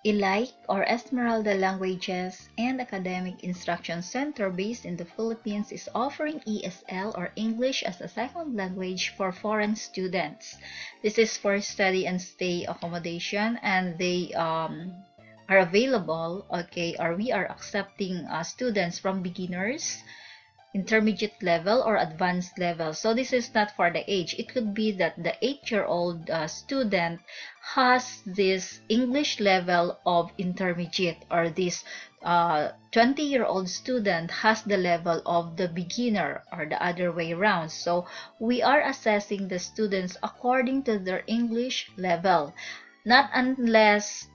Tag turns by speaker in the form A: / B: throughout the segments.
A: ELIC, or Esmeralda Languages and Academic Instruction Center based in the Philippines, is offering ESL, or English as a Second Language, for foreign students. This is for study and stay accommodation, and they are available, okay, or we are accepting students from beginners, intermediate level, or advanced level. So this is not for the age. It could be that the 8-year-old student has this English level of intermediate, or this 20-year-old student has the level of the beginner, or the other way around. So we are assessing the students according to their English level, not unless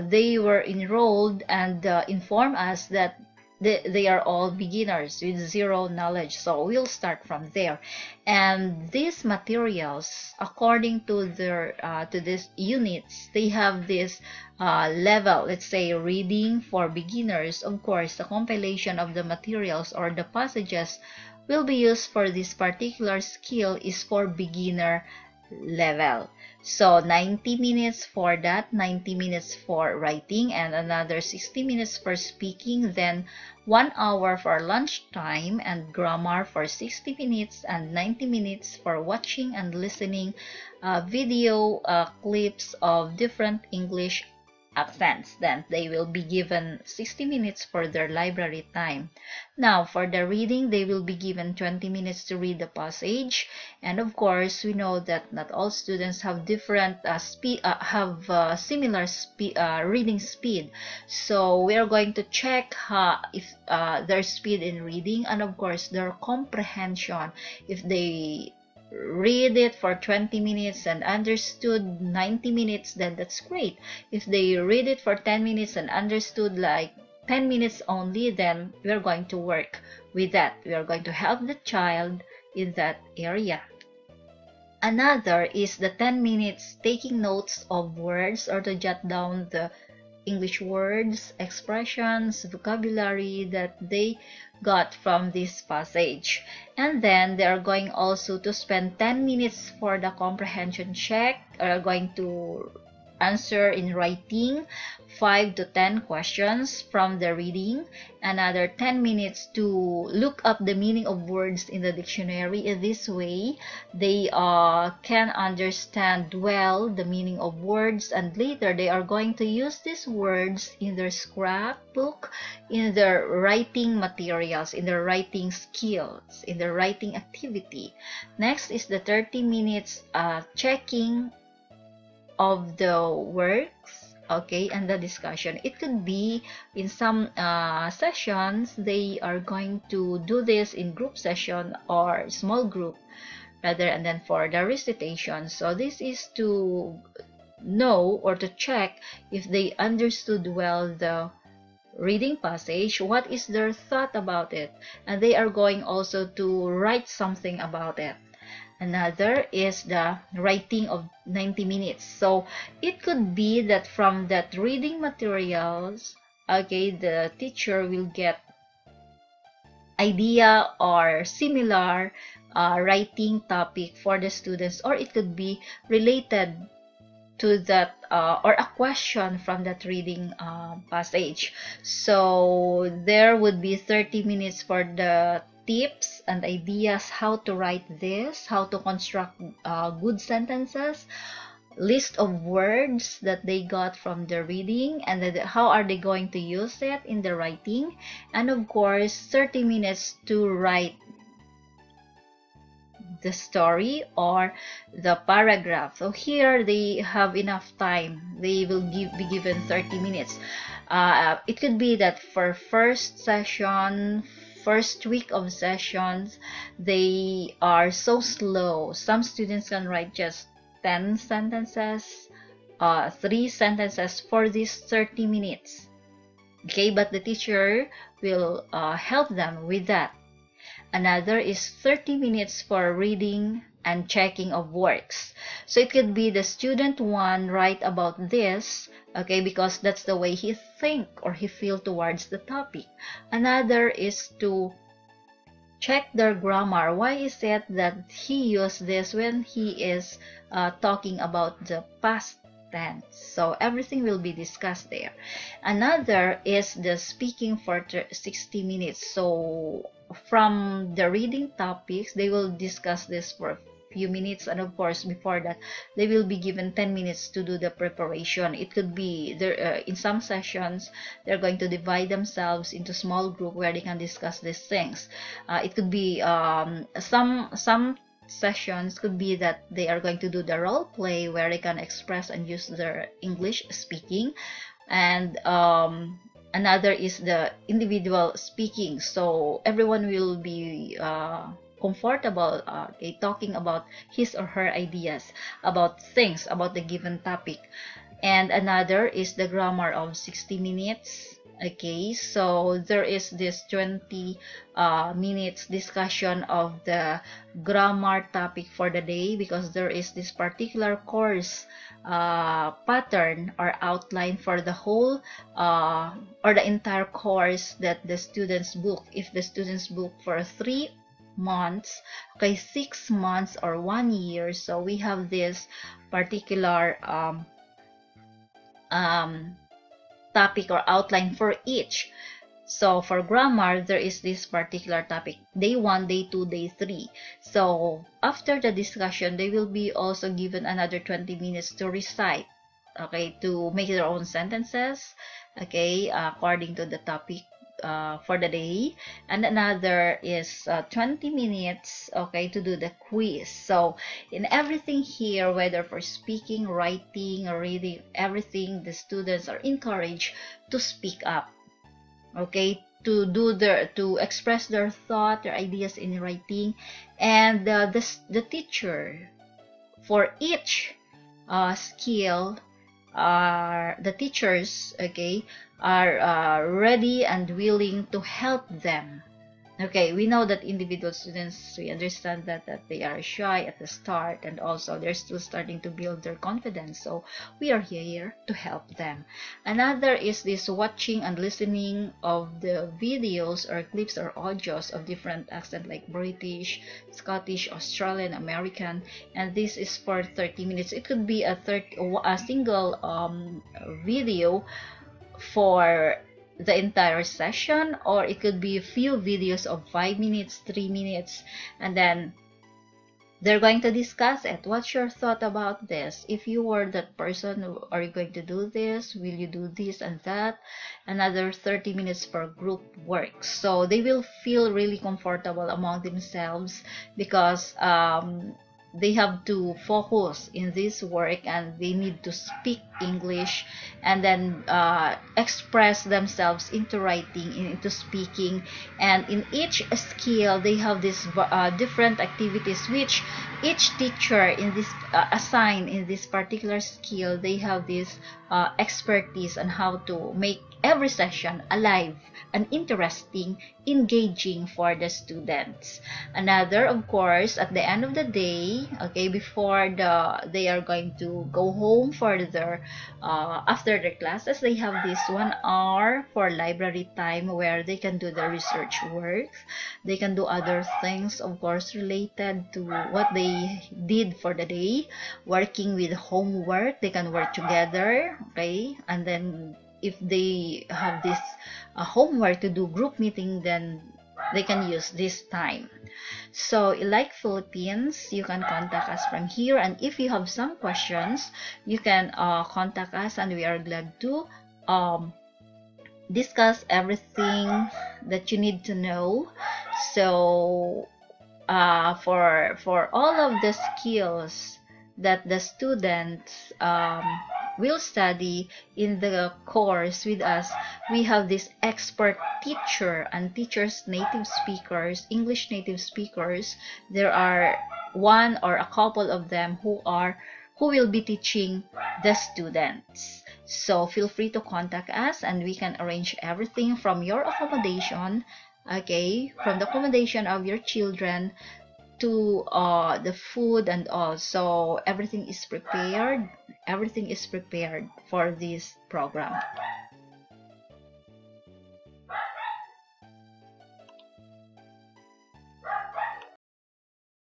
A: they were enrolled and inform us that they are all beginners with zero knowledge. So we'll start from there. And these materials, according to their to these units, they have this level. Let's say reading for beginners. Of course, the compilation of the materials or the passages will be used for this particular skill is for beginner level. So 90 minutes for that, 90 minutes for writing, and another 60 minutes for speaking, then 1 hour for lunchtime and grammar for 60 minutes, and 90 minutes for watching and listening video clips of different English accents. Then they will be given 60 minutes for their library time. Now for the reading, they will be given 20 minutes to read the passage, and of course we know that not all students have different similar reading speed. So we are going to check if their speed in reading, and of course their comprehension. If they read it for 20 minutes and understood 90 minutes, then that's great. If they read it for 10 minutes and understood like 10 minutes only, then we're going to work with that. We are going to help the child in that area. Another is the 10 minutes taking notes of words, or to jot down the English words, expressions, vocabulary that they got from this passage. And then they are going also to spend 10 minutes for the comprehension check. Are going to answer in writing 5 to 10 questions from the reading. Another 10 minutes to look up the meaning of words in the dictionary. In this way, they can understand well the meaning of words, and later they are going to use these words in their scrapbook, in their writing materials, in their writing skills, in their writing activity. Next is the 30 minutes checking of the works, okay, and the discussion. It could be in some sessions they are going to do this in group session or small group rather, and then for the recitation. So this is to know or to check if they understood well the reading passage, what is their thought about it, and they are going also to write something about it. Another is the writing of 90 minutes. So it could be that from that reading materials, okay, the teacher will get idea or similar writing topic for the students, or it could be related to that or a question from that reading passage. So there would be 30 minutes for the tips and ideas how to write this, how to construct good sentences, list of words that they got from the reading, and then how are they going to use it in the writing, and of course 30 minutes to write the story or the paragraph. So here they have enough time. They will be given 30 minutes. It could be that for first session, first week of sessions, they are so slow. Some students can write just 10 sentences, 3 sentences for these 30 minutes. Okay, but the teacher will help them with that. Another is 30 minutes for reading and checking of works. So it could be the student 1 write about this, okay, because that's the way he think or he feel towards the topic. Another is to check their grammar. Why is it that he used this when he is talking about the past tense. So everything will be discussed there. Another is the speaking for 60 minutes. So from the reading topics, they will discuss this for a few minutes, and of course before that they will be given 10 minutes to do the preparation. It could be there in some sessions they're going to divide themselves into small group where they can discuss these things. It could be some sessions could be that they are going to do the role play where they can express and use their English speaking, and another is the individual speaking. So everyone will be comfortable talking about his or her ideas about things about the given topic. And another is the grammar of 60 minutes. Okay, so there is this 20 minutes discussion of the grammar topic for the day, because there is this particular course pattern or outline for the whole or the entire course that the students book. If the students book for 3 months, okay, 6 months or 1 year, so we have this particular topic or outline for each. So for grammar, there is this particular topic, day 1, day 2, day 3. So after the discussion, they will be also given another 20 minutes to recite, okay, to make their own sentences, okay, according to the topic for the day. And another is 20 minutes, okay, to do the quiz. So in everything here, whether for speaking, writing, or reading, everything, the students are encouraged to speak up, okay, to express their thought, their ideas in writing. And the teacher for each skill, the teachers, okay, are ready and willing to help them. Okay, we know that individual students, we understand that they are shy at the start, and also they're still starting to build their confidence, so we are here to help them. Another is this watching and listening of the videos or clips or audios of different accents like British, Scottish, Australian, American, and this is for 30 minutes. It could be a single video for the entire session, or it could be a few videos of 5 minutes, 3 minutes, and then they're going to discuss it. What's your thought about this? If you were that person, are you going to do this? Will you do this and that? Another 30 minutes for group work. So they will feel really comfortable among themselves, because they have to focus in this work and they need to speak English, and then express themselves into writing, into speaking. And in each skill they have these different activities which each teacher in this assigned in this particular skill, they have this expertise on how to make every session alive and interesting, engaging for the students. Another, of course, at the end of the day, okay, before they are going to go home for their after their classes, they have this 1 hour for library time where they can do the research work. They can do other things, of course, related to what they did for the day. Working with homework, they can work together, okay, and then if they have this homework to do group meeting, then they can use this time. So like Philippines, you can contact us from here, and if you have some questions, you can contact us, and we are glad to discuss everything that you need to know. So for all of the skills that the students will study in the course with us, we have this expert teacher and teachers, native speakers, English native speakers. There are one or a couple of them who will be teaching the students. So feel free to contact us, and we can arrange everything from your accommodation, okay, from the accommodation of your children to the food and all. So everything is prepared for this program.